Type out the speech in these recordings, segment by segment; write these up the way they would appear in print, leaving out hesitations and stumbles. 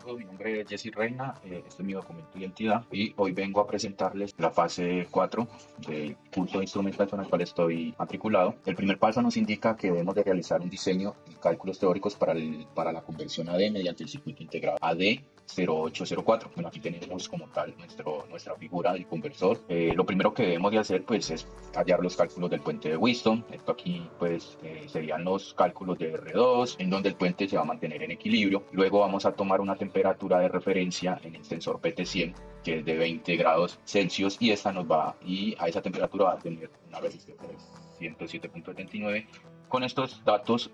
Mi nombre es Jesse Reina, este es mi documento de identidad y hoy vengo a presentarles la fase 4 del curso de instrumental con el cual estoy matriculado. El primer paso nos indica que debemos de realizar un diseño y cálculos teóricos para la conversión AD mediante el circuito integrado AD0804. Bueno, aquí tenemos como tal nuestra figura del conversor. Lo primero que debemos de hacer pues es hallar los cálculos del puente de Wheatstone. Esto aquí pues serían los cálculos de R2 en donde el puente se va a mantener en equilibrio. Luego vamos a tomar una temperatura de referencia en el sensor PT100 que es de 20 grados Celsius y a esa temperatura va a tener una resistencia de 107.79. Con estos datos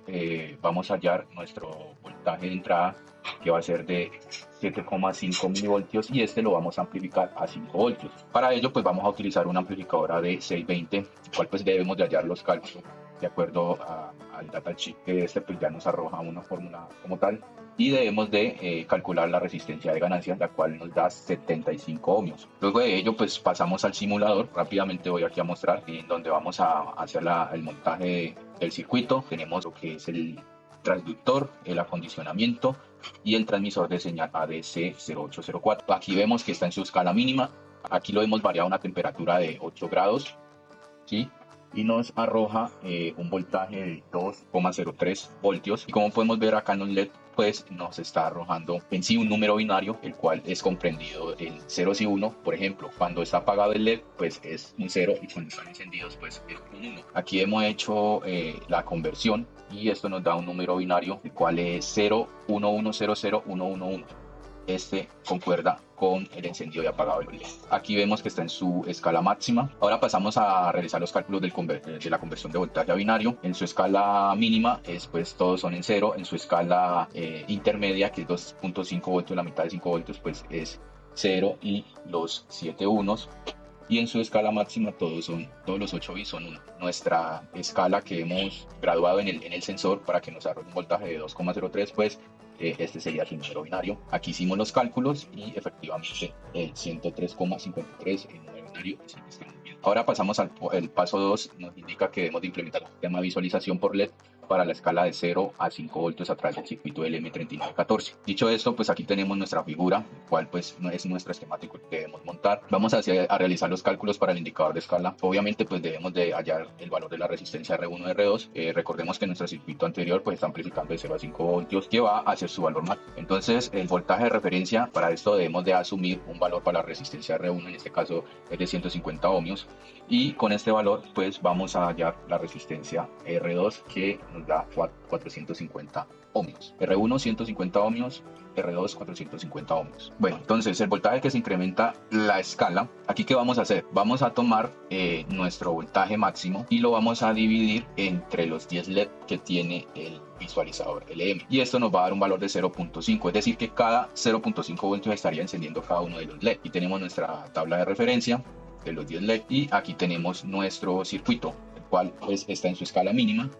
vamos a hallar nuestro voltaje de entrada que va a ser de 7,5 milivoltios y este lo vamos a amplificar a 5 voltios. Para ello pues vamos a utilizar una amplificadora de 620, el cual pues debemos de hallar los cálculos de acuerdo al datasheet que pues ya nos arroja una fórmula como tal y debemos de calcular la resistencia de ganancia, la cual nos da 75 ohmios. Luego de ello pues pasamos al simulador. Rápidamente voy aquí a mostrar en donde vamos a hacer el montaje del circuito. Tenemos lo que es el transductor, el acondicionamiento y el transmisor de señal ADC0804. Aquí vemos que está en su escala mínima. Aquí lo hemos variado a una temperatura de 8 grados, ¿sí? Y nos arroja un voltaje de 2,03 voltios. Y como podemos ver acá en los LED, pues nos está arrojando en sí un número binario, el cual es comprendido en ceros y 1. Por ejemplo, cuando está apagado el LED, pues es un 0 y cuando están encendidos, pues es un 1. Aquí hemos hecho la conversión y esto nos da un número binario, el cual es 011001111. Este concuerda con el encendido y apagado del LED. Aquí vemos que está en su escala máxima. Ahora pasamos a realizar los cálculos de la conversión de voltaje a binario. En su escala mínima, pues todos son en 0. En su escala intermedia, que es 2.5 voltios, la mitad de 5 voltios, pues es 0 y los 7 unos. Y en su escala máxima todos los 8 bits son 1. Nuestra escala que hemos graduado en el sensor para que nos arroje un voltaje de 2,03, pues este sería su número binario. Aquí hicimos los cálculos y efectivamente el 103,53 el número binario es el que estamos viendo. Ahora pasamos al paso 2, nos indica que debemos de implementar el sistema de visualización por LED para la escala de 0 a 5 voltios a través del circuito LM3914. Dicho esto, pues aquí tenemos nuestra figura, el cual pues no es nuestro esquemático que debemos montar. Vamos a realizar los cálculos para el indicador de escala. Obviamente pues debemos de hallar el valor de la resistencia R1 y R2. Recordemos que nuestro circuito anterior pues está amplificando de 0 a 5 voltios que va hacia su valor máximo. Entonces el voltaje de referencia, para esto debemos de asumir un valor para la resistencia R1, en este caso es de 150 ohmios, y con este valor pues vamos a hallar la resistencia R2 que nos da 450 ohmios. R1 150 ohmios, R2 450 ohmios. Bueno, entonces el voltaje que se incrementa la escala, aquí qué vamos a hacer, vamos a tomar nuestro voltaje máximo y lo vamos a dividir entre los 10 LED que tiene el visualizador LM, y esto nos va a dar un valor de 0.5, es decir que cada 0.5 voltios estaría encendiendo cada uno de los LED. Y tenemos nuestra tabla de referencia de los 10 LED y aquí tenemos nuestro circuito, cual pues está en su escala mínima.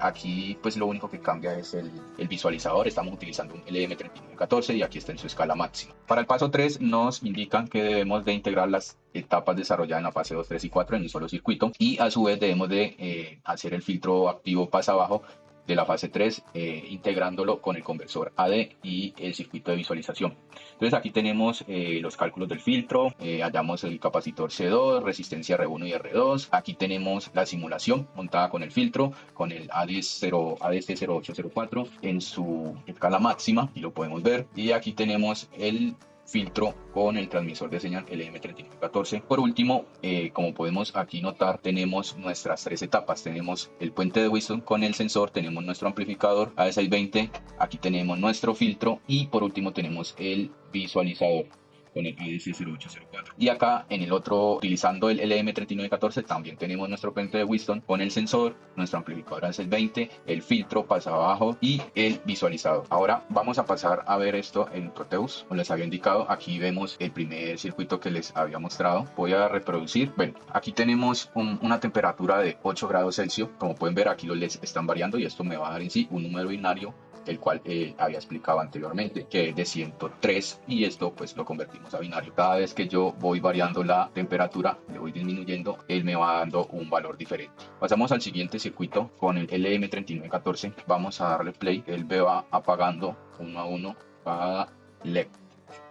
Aquí pues lo único que cambia es el visualizador. Estamos utilizando un LM3914 y aquí está en su escala máxima. Para el paso 3 nos indican que debemos de integrar las etapas desarrolladas en la fase 2, 3 y 4 en un solo circuito, y a su vez debemos de hacer el filtro activo pasa abajo de la fase 3, integrándolo con el conversor AD y el circuito de visualización. Entonces aquí tenemos los cálculos del filtro, hallamos el capacitor C2, resistencia R1 y R2. Aquí tenemos la simulación montada con el filtro, con el ADC0804 en su escala máxima, y lo podemos ver. Y aquí tenemos el filtro con el transmisor de señal LM3914. Por último, como podemos aquí notar, tenemos nuestras 3 etapas. Tenemos el puente de Wheatstone con el sensor, tenemos nuestro amplificador AD620, aquí tenemos nuestro filtro y por último tenemos el visualizador con el ADC0804. Y acá en el otro, utilizando el LM3914, también tenemos nuestro puente de Wheatstone con el sensor, nuestro amplificador ADC20, el filtro pasa abajo y el visualizador. Ahora vamos a pasar a ver esto en Proteus. Como les había indicado, aquí vemos el primer circuito que les había mostrado. Voy a reproducir. Bueno, aquí tenemos una temperatura de 8 grados Celsius. Como pueden ver, aquí los LEDs están variando y esto me va a dar en sí un número binario, el cual había explicado anteriormente, que es de 103, y esto pues lo convertimos a binario. Cada vez que yo voy variando la temperatura, le voy disminuyendo, él me va dando un valor diferente. Pasamos al siguiente circuito con el LM3914, vamos a darle play, él me va apagando uno a uno cada LED.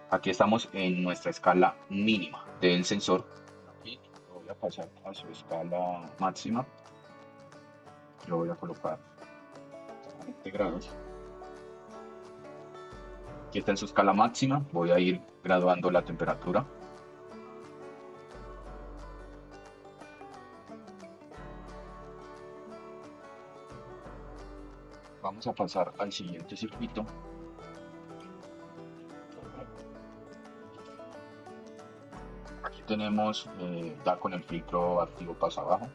Aquí estamos en nuestra escala mínima del sensor. Aquí lo voy a pasar a su escala máxima. Lo voy a colocar a 20 grados. Aquí está en su escala máxima. Voy a ir graduando la temperatura. Vamos a pasar al siguiente circuito. Aquí tenemos ya con el filtro activo pasa abajo.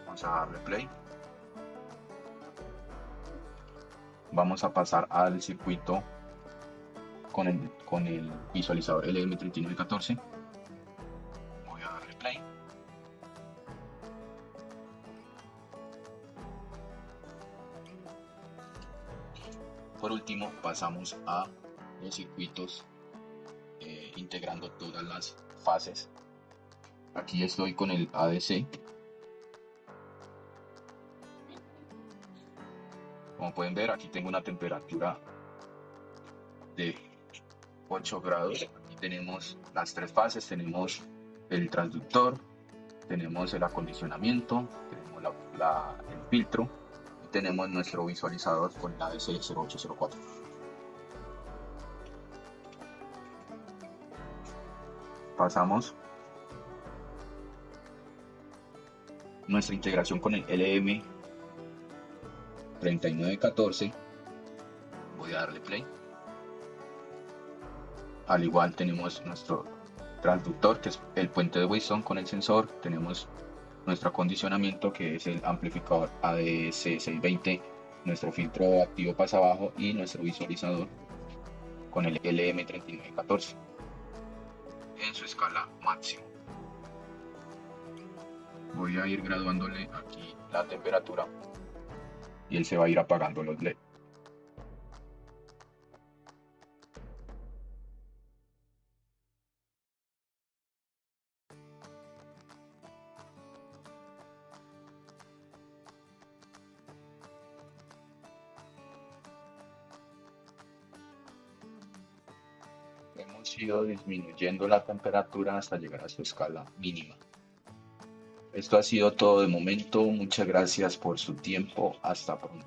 Vamos a darle play. Vamos a pasar al circuito con el visualizador LM3914. Voy a darle play. Por último, pasamos a los circuitos integrando todas las fases. Aquí estoy con el ADC. Como pueden ver, aquí tengo una temperatura de 8 grados. Aquí tenemos las tres fases, tenemos el transductor, tenemos el acondicionamiento, tenemos el filtro y tenemos nuestro visualizador con el ADC 0804. Pasamos nuestra integración con el LM3914. Voy a darle play. Al igual tenemos nuestro transductor, que es el puente de Wison con el sensor. Tenemos nuestro acondicionamiento, que es el amplificador ADC620, nuestro filtro activo pasa abajo y nuestro visualizador con el LM3914 en su escala máxima. Voy a ir graduándole aquí la temperatura y él se va a ir apagando los LED. Hemos ido disminuyendo la temperatura hasta llegar a su escala mínima. Esto ha sido todo de momento. Muchas gracias por su tiempo. Hasta pronto.